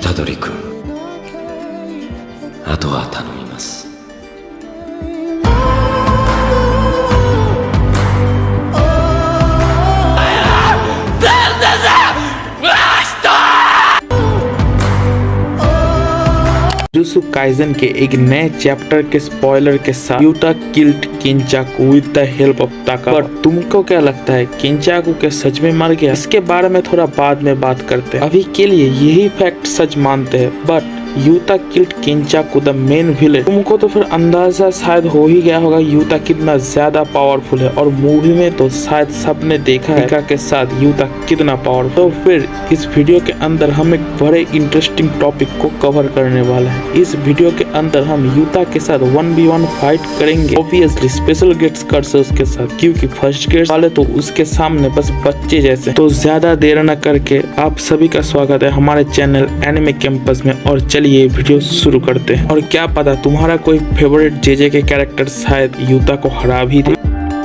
虎杖君、あとは頼みます。जुत्सु kaizen के एक नए चैप्टर के स्पॉइलर के साथ Yuta killed Kenjaku with the help of Taka. पर तुमको क्या लगता है, किंचाकू क्या सच में मर गया? इसके बारे में थोड़ा बाद में बात करते हैं। अभी के लिए यही फैक्ट सच मानते हैं, but Yuta killed Kenjaku the main villain. तुमको तो फिर अंदाजा शायद हो ही गया होगा युता कितना ज्यादा पावरफुल है, और मूवी में तो शायद सबने देखा है रिका के साथ युता कितना पावरफुल। तो फिर इस वीडियो के अंदर हम एक बड़े इंटरेस्टिंग टॉपिक को कवर करने वाले हैं। इस वीडियो के अंदर हम युता के साथ 1v1 फाइट करेंगे, ऑब्वियसली स्पेशल गेट्स कर से उसके साथ, क्योंकि फर्स्ट गेट्स वाले तो उसके सामने बस बच्चे जैसे। तो ज्यादा देर न करके आप सभी का स्वागत है हमारे चैनल एनिमे कैंपस में, और चलिए वीडियो शुरू करते हैं। और क्या पता तुम्हारा कोई फेवरेट जेजे के कैरेक्टर शायद युता को हरा भी दे।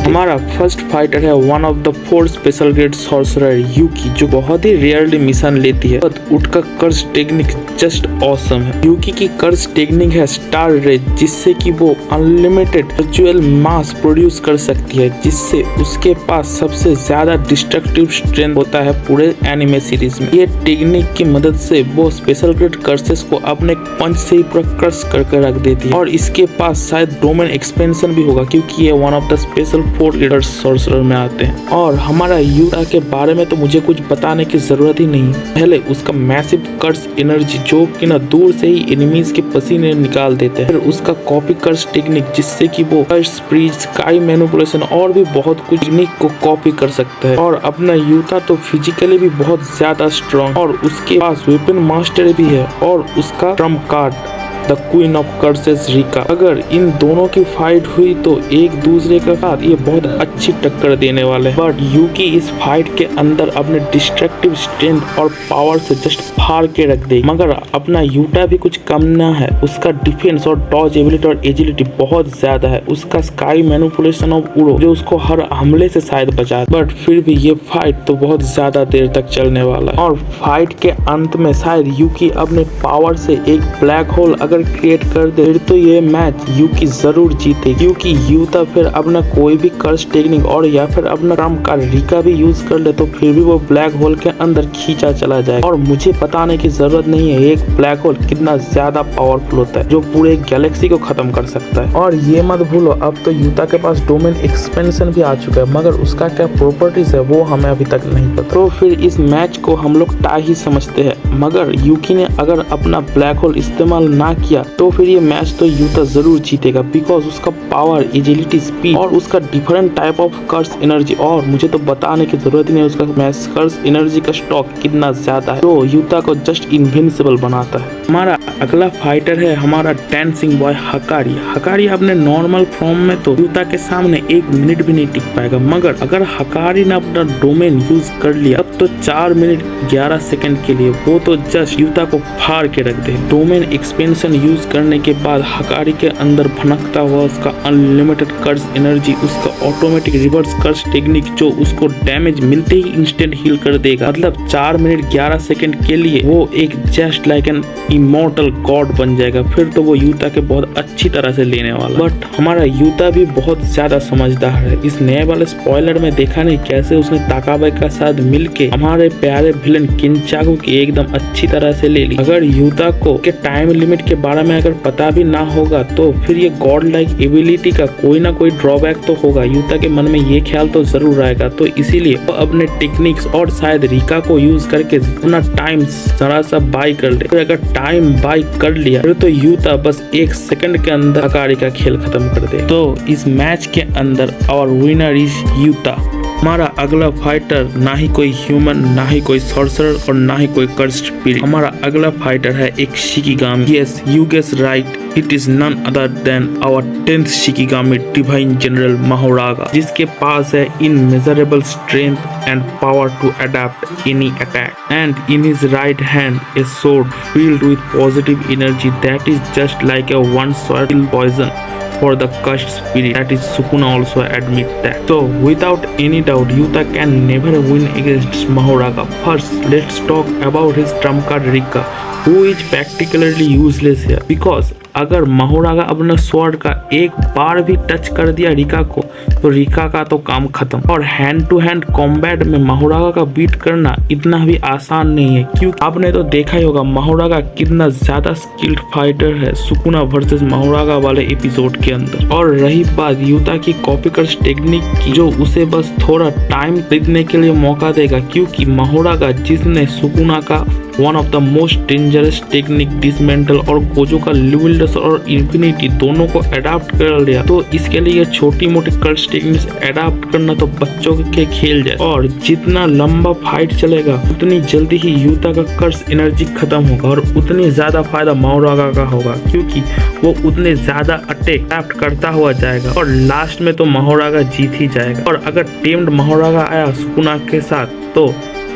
हमारा फर्स्ट फाइटर है one of the 4 special grade sorcerer Yuki, जो बहुत ही रेयरली मिशन लेती है। उसका कर्स टेक्निक जस्ट ऑसम है। यूकी की कर्स टेक्निक है स्टार रेज, जिससे कि वो अनलिमिटेड वर्चुअल मास प्रोड्यूस कर सकती है, जिससे उसके पास सबसे ज्यादा डिस्ट्रक्टिव स्ट्रेंथ होता है पूरे एनिमे सीरीज में। ये टेक्निक की मदद से वो स्पेशल ग्रेड कर्सेस को अपने पंच से ही पूरा क्रश करके रख देती है। और इसके पास शायद डोमेन एक्सपेंशन भी होगा, क्योंकि ये one of the special 4 leader sorcerer में आते हैं। और हमारा युता के बारे में तो मुझे कुछ बताने की जरूरत ही नहीं। पहले उसका मैसिव कर्स एनर्जी, जो कि ना दूर से ही एनिमीज के पसीने निकाल देते हैं। फिर उसका कॉपी कर्स टेक्निक, जिससे कि वो कर्स स्प्रीज, स्काई मैनिपुलेशन और भी बहुत कुछ टेक्निक को कॉपी कर सकता है। और अपना युता तो फिजिकली भी बहुत ज्यादा स्ट्रॉन्ग, और उसके पास वेपन मास्टर भी है, और उसका Trump card the queen of curses Rica. अगर इन दोनों की फाइट हुई तो एक दूसरे के साथ ये बहुत अच्छी टक्कर देने वाले हैं। बट यूकी इस फाइट के अंदर अपने डिस्ट्रक्टिव स्ट्रेंथ और पावर से जस्ट फाड़ के रख देगी। मगर अपना युता भी कुछ कम ना है। उसका डिफेंस और डॉज एबिलिटी और एजिलिटी बहुत ज्यादा है। उसका स्काई मैनिपुलेशन ऑफ उड़ो, जो उसको हर हमले से शायद बचा। बट फिर भी ये फाइट तो बहुत ज्यादा देर तक चलने वाला है, और फाइट के अंत में शायद यूकी अपने पावर से एक ब्लैक होल अगर क्रिएट कर दे, फिर तो ये मैच यूकी जरूर जीते, क्योंकि युता फिर अपना कोई भी कर्स टेक्निक और या फिर अपना ट्रम्प कार्ड रिका भी यूज कर ले, तो फिर भी वो ब्लैक होल के अंदर खींचा चला जाए। और मुझे बताने की जरूरत नहीं है एक ब्लैक होल कितना ज्यादा पावरफुल होता है, जो पूरे गैलेक्सी को खत्म कर सकता है। और ये मत भूलो, अब तो युता के पास डोमेन एक्सपेंशन भी आ चुका है, मगर उसका क्या प्रॉपर्टीज है वो हमें अभी तक नहीं पता। तो फिर इस मैच को हम लोग टाई ही समझते हैं। मगर यूकी ने अगर अपना ब्लैक होल इस्तेमाल ना किया तो फिर ये मैच तो युता जरूर जीतेगा, बिकॉज उसका पावर, एजिलिटी, स्पीड और उसका different type of curse energy, और मुझे तो बताने की जरूरत ही नहीं उसका मैच कर्स एनर्जी का स्टॉक कितना ज्यादा है, तो युता को जस्ट इनविंसिबल बनाता है। हमारा अगला फाइटर है हमारा डांसिंग बॉय हकारी। हकारी अपने नॉर्मल फॉर्म में तो युता के सामने 1 मिनट भी नहीं टिक पाएगा, मगर अगर हकारी ने अपना डोमेन यूज कर लिया अब तो 4 मिनट 11 सेकंड के लिए वो तो जस्ट युता को फाड़ के रख दे। डोमेन एक्सपेंशन यूज करने के बाद हकारी के अंदर भनकता हुआ उसका अनलिमिटेड कर्स एनर्जी, उसका ऑटोमेटिक रिवर्स कर्स टेक्निक, जो उसको डैमेज मिलते ही इंस्टेंट हील कर देगा। मतलब 4 मिनट 11 सेकंड के लिए वो एक just like an immortal God बन जाएगा। फिर तो वो युता के बहुत अच्छी तरह से लेने वाला। बट हमारा युता भी बहुत ज्यादा समझदार है। इस नए वाले स्पॉइलर में देखा नहीं कैसे उसने ताकाबे का साथ मिलके हमारे प्यारे विलेन किंचाकू की एकदम अच्छी तरह से ले ली। अगर युता को के टाइम लिमिट के बारे में अगर पता भी ना होगा तो फिर ये गॉड लाइक एबिलिटी का कोई ना कोई ड्रॉबैक तो होगा। युता के मन में ये ख्याल तो जरूर आएगा, तो इसीलिए वो अपने टेक्निक्स और शायद रिका को यूज करके अपना टाइम जरा सा बाई कर ले। फिर अगर टाइम बाई कर लिया फिर तो युता बस 1 सेकंड के अंदर हकारी का खेल खत्म कर दे। तो इस मैच के अंदर और विनर इज युता। हमारा अगला फाइटर ना ही कोई ह्यूमन, ना ही कोई सॉर्सरर और ना ही कोई कर्स्ड स्पिरिट। हमारा अगला फाइटर है एक shikigami. Yes, you guess right, it is none other than our 10th shikigami divine general Mahoraga, जिसके पास है immeasurable strength and power to adapt any attack, and in his right hand a sword filled with positive energy that is just like a one-shot poison for the cursed spirit. That is, Sukuna also admit that. So without any doubt, Yuta can never win against Mahoraga. First, let's talk about his trump card Rika, who is practically useless here because अगर महोरागा अपने sword का एक बार भी touch कर दिया Rica को तो Rica का तो काम खत्म। और हैंड टू हैंड कॉम्बैट में महोरागा का बीट करना इतना भी आसान नहीं है, क्योंकि आपने तो देखा ही होगा महोरागा कितना ज्यादा स्किल्ड फाइटर है सुकुना वर्सेस महोरागा वाले एपिसोड के अंदर। और रही बात युता की कॉपी कर्स टेक्निक की, जो उसे बस थोड़ा टाइम खरीदने के लिए मौका देगा, क्योंकि महोरागा जिसने सुकुना का one of the most dangerous technique dismantle और गोजो का लिविल्डस और इन्फिनिटी दोनों को अडाप्ट कर लिया, तो इसके लिए छोटी मोटी कर्स टेक्निक्स अडाप्ट करना तो बच्चों के खेल जैसे। और जितना लंबा फाइट चलेगा उतनी जल्दी ही युता का कर्स एनर्जी खत्म होगा और उतनी ज्यादा फायदा महोरागा का होगा, क्योंकि वो उतने ज्यादा अटैक अडाप्ट करता हुआ जाएगा और लास्ट में तो महोरागा जीत ही जाएगा। और अगर टेम्ड महोरागा आया सुकुना के साथ तो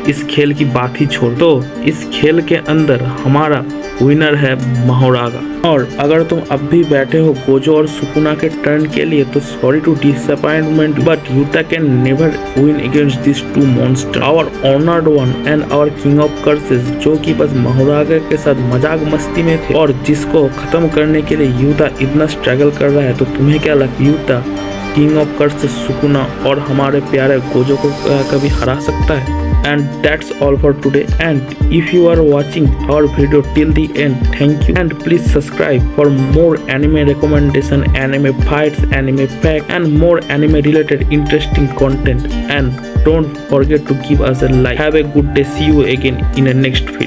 इस खेल की बात ही छोड़ दो। इस खेल के अंदर हमारा विनर है महोरागा। और अगर तुम अब भी बैठे हो गोजो और सुकुना के टर्न के लिए तो sorry to disappointment, but Yuta can never win against this two monster, our honoured one and our king of curses, जो कि बस महोरागा के साथ मजाक मस्ती में थे और जिसको खत्म करने के लिए युता इतना स्ट्रगल कर रहा है। तो तुम्हें क्या लगता है युता किंग ऑफ कर्सेस सुकुना और हमारे प्यारे गोजो को कभी हरा सकता है? And that's all for today, and if you are watching our video till the end, thank you, and please subscribe for more anime recommendation, anime fights, anime facts, and more anime related interesting content. And don't forget to give us a like. Have a good day. See you again in the next video.